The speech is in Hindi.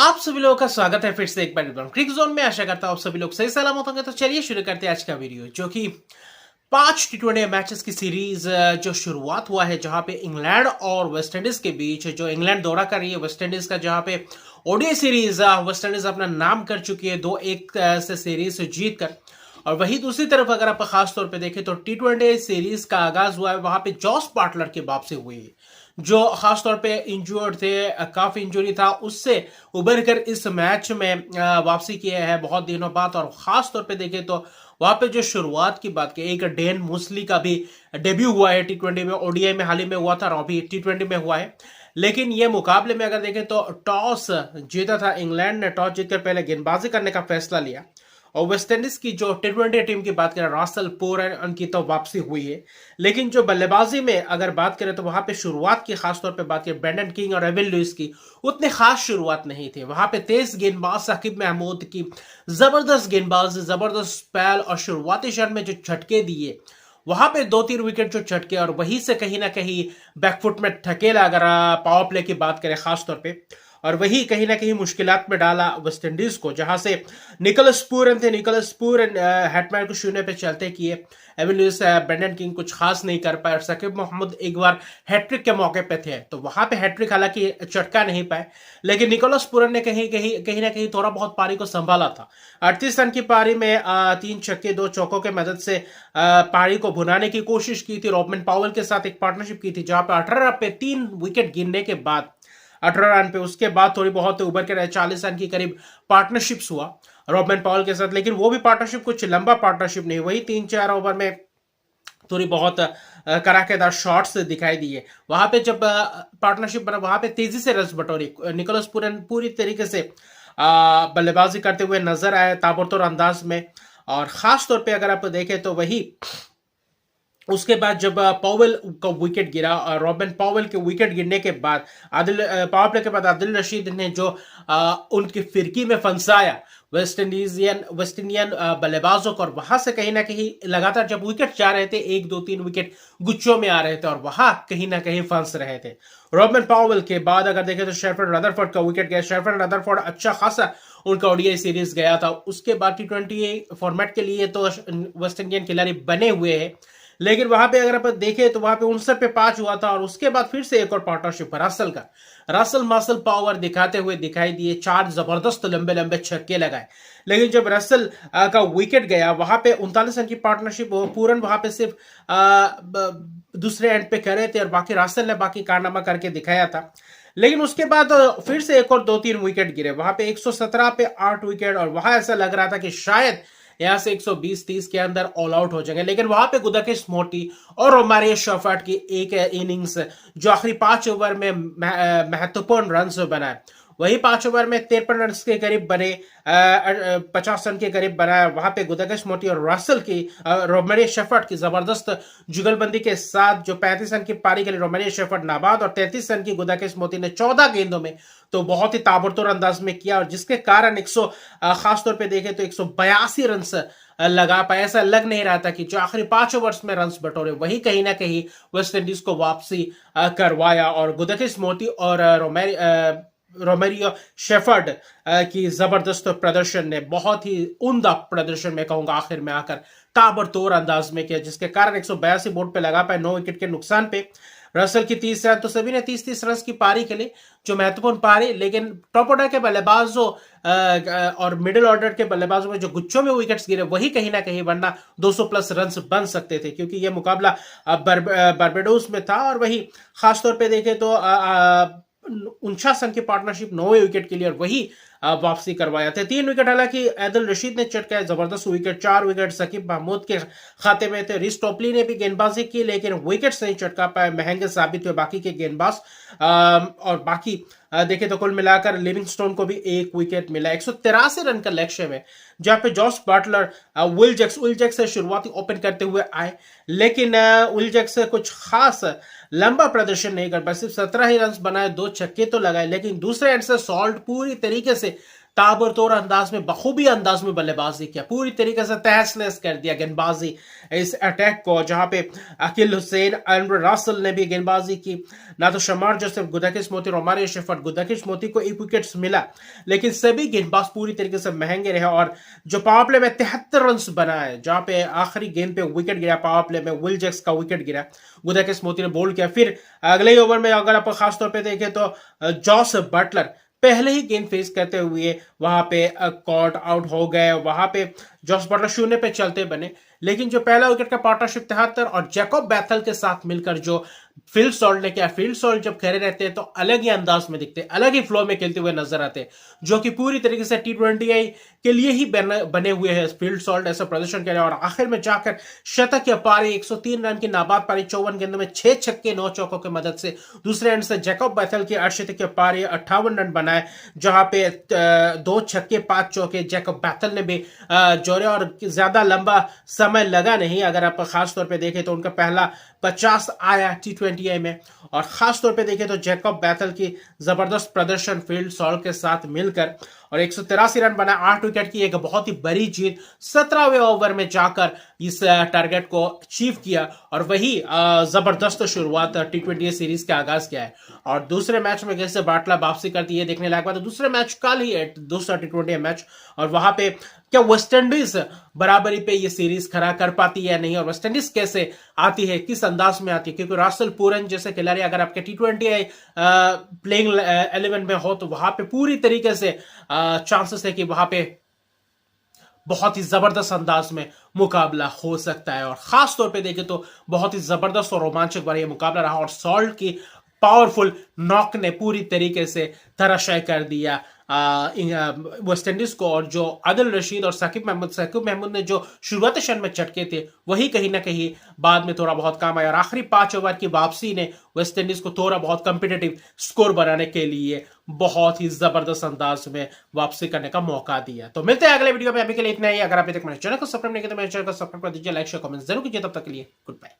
आप सभी लोगों का स्वागत है फिर से एक बार क्रिक जोन में। आशा करता हूं आप सभी लोग सही सलामत होंगे। तो चलिए शुरू करते हैं आज का वीडियो, जो कि 5 T20 मैचेस की सीरीज जो शुरुआत हुआ है, जहां पे इंग्लैंड और वेस्ट इंडीज के बीच, जो इंग्लैंड दौरा कर रही है वेस्ट इंडीज का, जहां पे ओडीआई सीरीज वेस्ट इंडीज अपना नाम कर चुकी है 2-1 से सीरीज जीत कर। और वही दूसरी तरफ अगर आप खास तौर पे देखें तो T20 सीरीज का आगाज हुआ है, वहां पे जॉस बाटलर की वापसी हुई है, जो खासतौर पे इंजर्ड थे, काफी इंजरी था, उससे उबर कर इस मैच में वापसी किए हैं बहुत दिनों बाद। और खास तौर पे देखें तो वहां पे जो शुरुआत की बात की, एक डेन मूसली का भी डेब्यू हुआ है T20 में, ओडीआई में हाल ही में हुआ था और अभी T20 में हुआ है। लेकिन ये मुकाबले में अगर देखें तो टॉस जीता था इंग्लैंड ने, टॉस जीतकर पहले गेंदबाजी करने का फैसला लिया। और वेस्ट इंडीज की जो T20 टीम की बात करें, रासल पोर उनकी तो वापसी हुई है, लेकिन जो बल्लेबाजी में अगर बात करें तो वहां पे शुरुआत की खासतौर पे बात करें ब्रेंडन किंग और एविन लुइस की, उतने खास शुरुआत नहीं थी। वहां पे तेज गेंदबाज साकिब महमूद की जबरदस्त गेंदबाज, जबरदस्त स्पेल और शुरुआती क्षण में जो झटके दिए, वहां पे 2-3 विकेट जो झटके, और वहीं से कहीं ना कहीं बैकफुट में ठकेला अगर पावर प्ले की बात करें खासतौर पे, और वही कहीं ना कहीं मुश्किलात में डाला वेस्ट इंडीज को, जहां से निकोलस पूरन थे, निकोलस पूरन हेटमैन को 0 पे चलते किए। एविन लुइस, ब्रेंडन किंग कुछ खास नहीं कर पाए, और शकीब मोहम्मद एक बार हैट्रिक के मौके पे थे, तो वहां पे हैट्रिक हालांकि चटका नहीं पाए, लेकिन निकोलस पूरन ने कहीं कहीं कहीं ना कहीं थोड़ा बहुत पारी को संभाला था। 38 रन की पारी में 3 छक्के 2 चौकों के मदद से पारी को भुनाने की कोशिश की थी। रॉबमन पावेल के साथ एक पार्टनरशिप की थी, जहां पे 18 पे 3 विकेट गिरने के बाद, 18 रन पे, उसके बाद थोड़ी बहुत उभर के रहे, 40 रन की करीब पार्टनरशिप्स हुआ रॉबमन पॉवल के साथ, लेकिन वो भी पार्टनरशिप कुछ लंबा पार्टनरशिप नहीं, वही 3-4 ओवर में थोड़ी बहुत कराकेदार शॉट्स दिखाई दिए। वहां पे जब पार्टनरशिप बना, वहां पे तेजी से रस बटोरी, निकोलस पूरन पूरी तरीके से बल्लेबाजी करते हुए नजर आए ताबड़तोड़ अंदाज में। और खास तौर पे अगर आप देखें तो वही उसके बाद जब पॉवेल का विकेट गिरा, और रॉबिन पॉवेल के विकेट गिरने के बाद पावर प्ले के बाद आदिल रशीद ने जो उनकी फिरकी में फंसाया वेस्ट इंडियन बल्लेबाजों को, और वहां से कहीं ना कहीं लगातार जब विकेट जा रहे थे, 1-2-3 विकेट गुच्छों में आ रहे थे, और वहां कहीं ना कहीं फंस रहे थे। रॉबिन पॉवेल के बाद अगर देखें तो शेफर्ड रदरफोर्ड का विकेट गया। शेफर्ड रदरफोर्ड अच्छा खासा उनका ओडीआई सीरीज गया था। उसके बाद T20 फॉर्मेट के लिए तो वेस्ट इंडियन खिलाड़ी बने हुए हैं, लेकिन वहां पे अगर आप देखें तो वहां पे 59 पे 5 हुआ था, और उसके बाद फिर से एक और पार्टनरशिप रसल का, रसल मसल पावर दिखाते हुए दिखाई दिए, 4 जबरदस्त लंबे लंबे छक्के लगाए। लेकिन जब रसल का विकेट गया, वहां पे 39 रन की पार्टनरशिप, पूरन वहां पे सिर्फ दूसरे एंड पे कर रहे थे, और बाकी रसल ने बाकी कारनामा करके दिखाया था। लेकिन उसके बाद फिर से एक और 2-3 विकेट गिरे, वहां पे 117 पे 8 विकेट, और वहां ऐसा लग रहा था कि शायद यहां से 120-30 के अंदर ऑल आउट हो जाएंगे। लेकिन वहां पे गुदाकिस मोटी और रोमारियो शेफर्ड की एक इनिंग्स, जो आखिरी 5 ओवर में महत्वपूर्ण रन बनाए, वही 5 ओवर में 53 रन के करीब बने, 50 रन के करीब बनाया। वहां पे गुदाकिस मोटी और रसल की, रोमारियो शेफर्ड की जबरदस्त जुगलबंदी के साथ, जो 35 रन की पारी के लिए रोमारियो शेफर्ड नाबाद, और 33 रन की गुदाकिस मोती ने 14 गेंदों में तो बहुत ही ताबड़तोड़ अंदाज में किया, और जिसके कारण 100 खासतौर पे देखें तो 182 रन लगा पाए। ऐसा लग नहीं रहा था कि जो आखिरी 5 ओवर्स में रन बटोरे, वही कहीं ना कहीं वेस्ट इंडीज को वापसी करवाया। और गुदाकिस मोती और रोमेरियो शेफर्ड की जबरदस्त प्रदर्शन ने, बहुत ही उम्दा प्रदर्शन में कहूंगा, आखिर में आकर ताबड़तोड़ अंदाज में किया, जिसके कारण 182 बोर्ड पे लगा पाए 9 विकेट के नुकसान पे। रसल की 30 रन, तो सभी ने 30-30 रन की पारी के लिए, जो महत्वपूर्ण पारी, लेकिन टॉप ऑर्डर के बल्लेबाजों और मिडिल ऑर्डर के बल्लेबाजों में जो गुच्छों में विकेट्स गिरे, वही कहीं ना कहीं, वरना 200 प्लस रन बन सकते थे, क्योंकि यह मुकाबला बारबाडोस में था। और वही खासतौर पे देखें तो 49 रन की पार्टनरशिप 9वें विकेट के लिए, और वही वापसी करवाया था। 3 विकेट हालांकि आदिल रशीद ने चटकाए, जबरदस्त विकेट, 4 विकेट शकीब महमूद के खाते में थे। रिस टॉपली ने भी गेंदबाजी की, लेकिन विकेट्स नहीं चटका पाए, महंगे साबित हुए बाकी के गेंदबाज। और बाकी देखें तो कुल मिलाकर लिविंगस्टोन को भी 1 विकेट मिला 183 रन का लक्ष्य में, जहां पे जॉस बाटलर विल जैक्स से शुरुआती ओपन करते हुए आए, लेकिन विल जैक्स कुछ खास लंबा प्रदर्शन नहीं कर पाए, सिर्फ 17 ही रन बनाए, 2 छक्के तो लगाए, लेकिन दूसरे एंड से सॉल्ट पूरी तरीके से ताबड़तोड़ अंदाज में, बखूबी अंदाज में बल्लेबाजी किया, पूरी तरीके से तहस नहस कर दिया गेंदबाजी इस अटैक को, जहां पे अकील हुसैन, एंड्रे रसल ने भी गेंदबाजी की। ना तो शमार जोसेफ, गुदाकिस मोती, रोमारियो शेफर्ड, गुदाकिस मोती को 1 विकेट मिला, लेकिन सभी गेंदबाज पूरी तरीके से महंगे रहे। और जो पावर प्ले में 73 रन बनाए, जहां पे आखिरी गेंद पे विकेट गिरा, पावर प्ले में विल जैक्स का विकेट गिरा, गुदाकिस मोती ने बोल्ड किया। फिर अगले ओवर में अगर आप खासतौर पर देखें तो जॉस बटलर पहले ही गेंद फेस करते हुए वहां पे कॉट आउट हो गए। वहां पे जॉस बटलर 0 पे चलते बने, लेकिन जो पहला विकेट का पार्टनरशिप 73 और जैकब बैथल के साथ मिलकर जो फिल सॉल्ट ने किया, फिल सॉल्ट जब खड़े रहते हैं तो अलग ही अंदाज में दिखते, अलग ही फ्लो में खेलते हुए नजर आते, जो कि पूरी तरीके से T20I के लिए ही बने हुए हैं। फील्ड सॉल्ट ऐसा प्रदर्शन कर रहे हैं और आखिर में जाकर शतक की पारी, 103 रन की नाबाद पारी, 54 गेंदों में 6 छक्के 9 चौकों की मदद से। दूसरे एंड से जैकब बैथल की अर्धशतक की पारी, 58 रन बनाए, जहां पे 2 छक्के 5 चौके जैकब बैथल ने भी जोड़े और ज्यादा लंबा समय लगा नहीं। अगर आप खास तौर पे देखें तो उनका पहला 50 आया T20I में। और खास तौर पे देखें तो जैकब बैथल की जबरदस्त प्रदर्शन फील्ड सॉल्ट के साथ मिलकर, और 183 रन बना, 8 विकेट की एक बहुत ही बड़ी जीत 17वें ओवर में जाकर इस टारगेट को अचीव किया। और वही जबरदस्त शुरुआत T20I सीरीज के आगाज किया है। और दूसरे मैच में कैसे बाटला वापसी करती है देखने लायक बात है। दूसरे मैच कल ही है, दूसरा T20I मैच, और वहां पे क्या वेस्टइंडीज बराबरी पे ये सीरीज खड़ा कर पाती है या नहीं, और वेस्टइंडीज कैसे आती है, किस अंदाज में आती है, क्योंकि रासल पूरन जैसे खिलाड़ी अगर आपके T20I प्लेइंग 11 में हो तो वहां पे पूरी तरीके से चांसेस है कि वहां पे बहुत ही जबरदस्त अंदाज में मुकाबला हो सकता है। और खास तौर पे देखें तो बहुत ही जबरदस्त और रोमांचक वाला ये मुकाबला रहा, और सॉल्ट की पावरफुल नॉक ने पूरी तरीके से धराशायी कर दिया वेस्ट इंडीज को। और जो आदिल रशीद और साकिब महमूद ने जो शुरुआती क्षण में चटके थे, वही कहीं ना कहीं बाद में थोड़ा बहुत काम आया। और आखिरी 5 ओवर की वापसी ने वेस्ट इंडीज को थोड़ा बहुत कंपिटेटिव स्कोर बनाने के लिए बहुत ही जबरदस्त अंदाज में वापसी करने का मौका दिया। तो मिलते हैं अगले वीडियो में, अभी के लिए इतना ही। अगर अभी तक मेरे चैनल को सब्सक्राइब नहीं किया तो मेरे चैनल को सब्सक्राइब कर दीजिए, लाइक शेयर कमेंट जरूर कीजिए। तब तक के लिए गुड बाय।